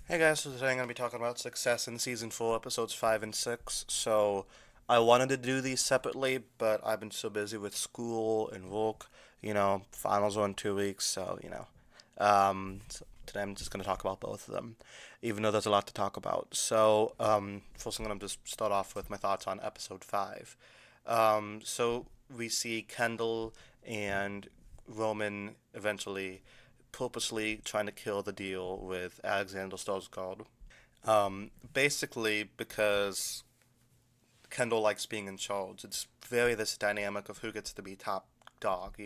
Hey guys, so today I'm going to be talking about Success in Season 4, Episodes 5 and 6. So, I wanted to do these separately, but I've been so busy with school and work. Finals are in 2 weeks, so today I'm just going to talk about both of them, even though there's a lot to talk about. First I'm going to just start off with my thoughts on Episode 5. So, we see Kendall and Roman eventually purposely trying to kill the deal with Alexander Skarsgård. Basically, because Kendall likes being in charge. It's very this dynamic of who gets to be top dog.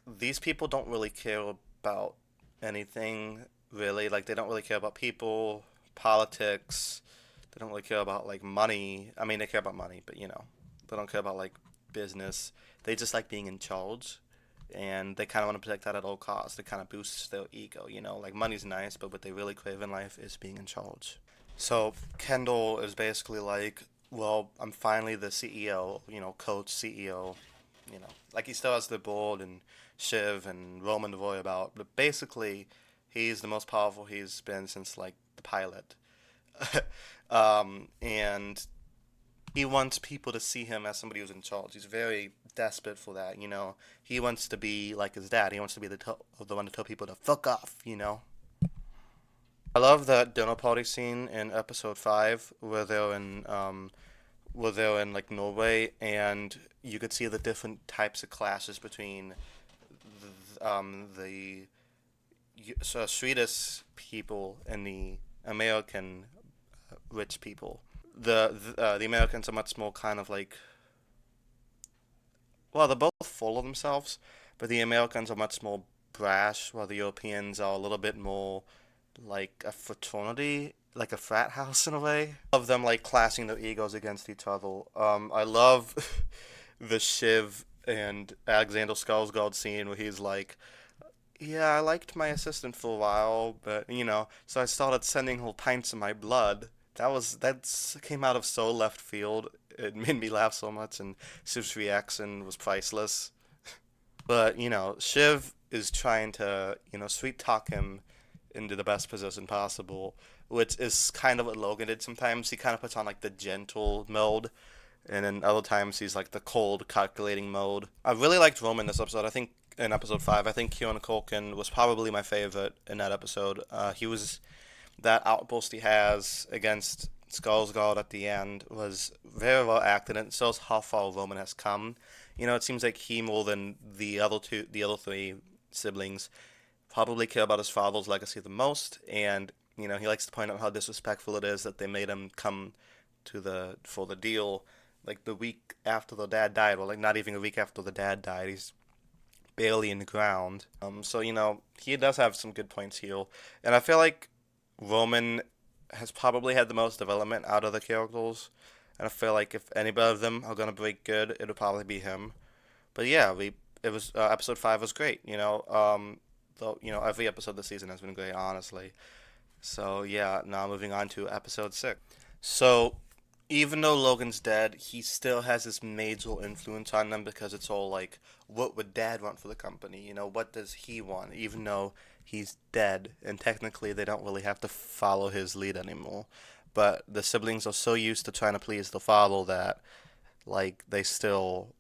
These people don't really care about anything, really. Like, they don't really care about people, politics. They don't really care about, like, money. I mean, they care about money, but, they don't care about, like, business. They just like being in charge, and they kind of want to protect that at all costs. It kind of boosts their ego. Like money's nice, but what they really crave in life is being in charge. So Kendall is basically like, well, I'm finally the CEO, coach CEO, like he still has the board and Shiv and Roman to worry about, but basically he's the most powerful he's been since like the pilot. And he wants people to see him as somebody who's in charge. He's very desperate for that. He wants to be like his dad. He wants to be the one to tell people to fuck off. I love that dinner party scene in episode 5 where they're in like Norway, and you could see the different types of classes between the Swedish people and the American rich people. The Americans are much more kind of like, well, they're both full of themselves, but the Americans are much more brash, while the Europeans are a little bit more like a fraternity, like a frat house in a way. Of them like clashing their egos against each other. I love the Shiv and Alexander Skarsgård scene where he's like, "Yeah, I liked my assistant for a while, but so I started sending her pints of my blood." That came out of so left field. It made me laugh so much, and Shiv's reaction was priceless. But Shiv is trying to sweet talk him into the best position possible, which is kind of what Logan did sometimes. He kind of puts on like the gentle mode, and then other times he's like the cold, calculating mode. I really liked Roman this episode. I think in episode 5, I think Kieran Culkin was probably my favorite in that episode. He was that outburst he has against Skarsgård at the end was very well acted, and it shows how far Roman has come. It seems like he more than the other three siblings probably care about his father's legacy the most, and he likes to point out how disrespectful it is that they made him come for the deal like the week after the dad died, or like not even a week after the dad died. He's barely in the ground. So he does have some good points here, and I feel like Roman has probably had the most development out of the characters, and I feel like if any of them are gonna break good, it'll probably be him. But yeah, we it was episode 5 was great. Though every episode this season has been great, honestly. So yeah, now moving on to episode 6. So even though Logan's dead, he still has this major influence on them because it's all like, what would Dad want for the company? What does he want? Even though he's dead, and technically they don't really have to follow his lead anymore. But the siblings are so used to trying to please the father that, like, they still,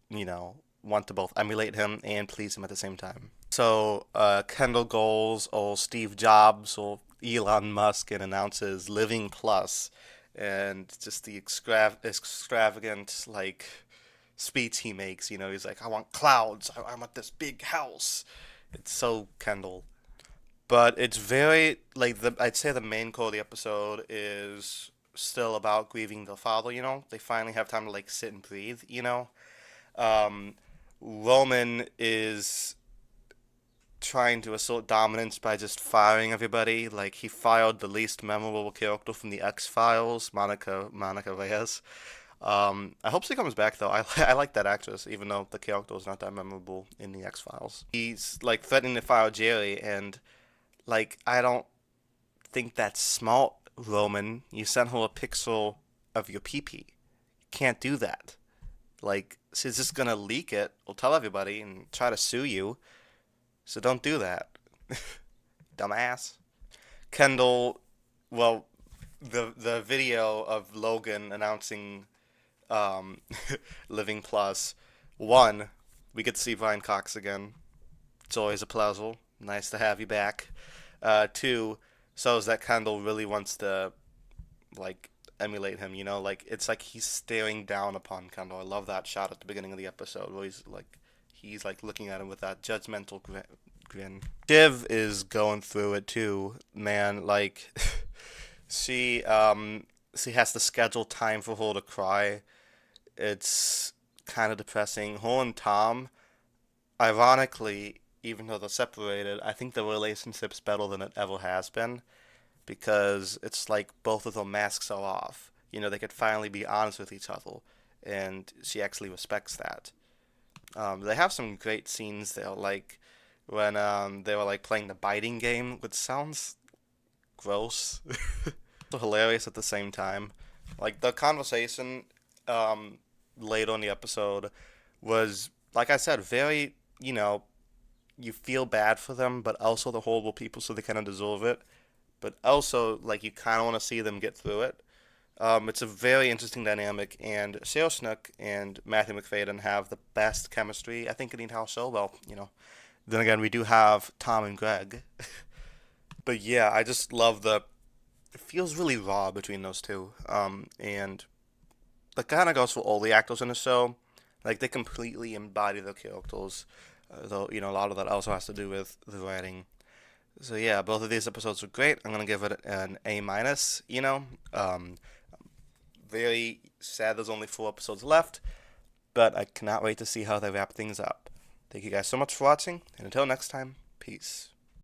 want to both emulate him and please him at the same time. So, Kendall goes or Steve Jobs or Elon Musk and announces Living Plus, and just the extravagant like speech he makes. He's like, "I want clouds. I want this big house." It's so Kendall, but it's very like I'd say the main core of the episode is still about grieving the father. They finally have time to like sit and breathe. Um, Roman is trying to assert dominance by just firing everybody. Like he fired the least memorable character from the X Files, Monica Reyes. I hope she comes back though. I like that actress, even though the character is not that memorable in the X Files. He's like threatening to fire Jerry, and like I don't think that's smart, Roman. You sent her a pixel of your pee pee. You can't do that. Like she's just gonna leak it or tell everybody and try to sue you. So don't do that, dumbass. Kendall well, the video of Logan announcing um, Living Plus. One, we get to see Brian Cox again. It's always a pleasure. Nice to have you back. Two, shows that Kendall really wants to like emulate him. You know, like it's like he's staring down upon Kendall. I love that shot at the beginning of the episode where he's like looking at him with that judgmental grin. Shiv is going through it too, man. Like she she has to schedule time for her to cry. It's kind of depressing. Her and Tom, ironically, even though they're separated, I think the relationship's better than it ever has been because it's like both of their masks are off. You know, they could finally be honest with each other, and she actually respects that. They have some great scenes there, like when they were like playing the biting game, which sounds gross, so hilarious at the same time. Like the conversation um, later in the episode was, like I said, very, you know, you feel bad for them, but also the horrible people, so they kind of deserve it. But also, like, you kind of want to see them get through it. It's a very interesting dynamic, and Sarah Snook and Matthew McFadden have the best chemistry, I think, in the entire show. Well, you know, then again, we do have Tom and Greg. But yeah, I just love the. It feels really raw between those two. And that kind of goes for all the actors in the show. Like, they completely embody their characters. Though, you know, a lot of that also has to do with the writing. So yeah, both of these episodes were great. I'm gonna give it an A minus. You know, very sad there's only 4 episodes left, but I cannot wait to see how they wrap things up. Thank you guys so much for watching, and until next time, peace.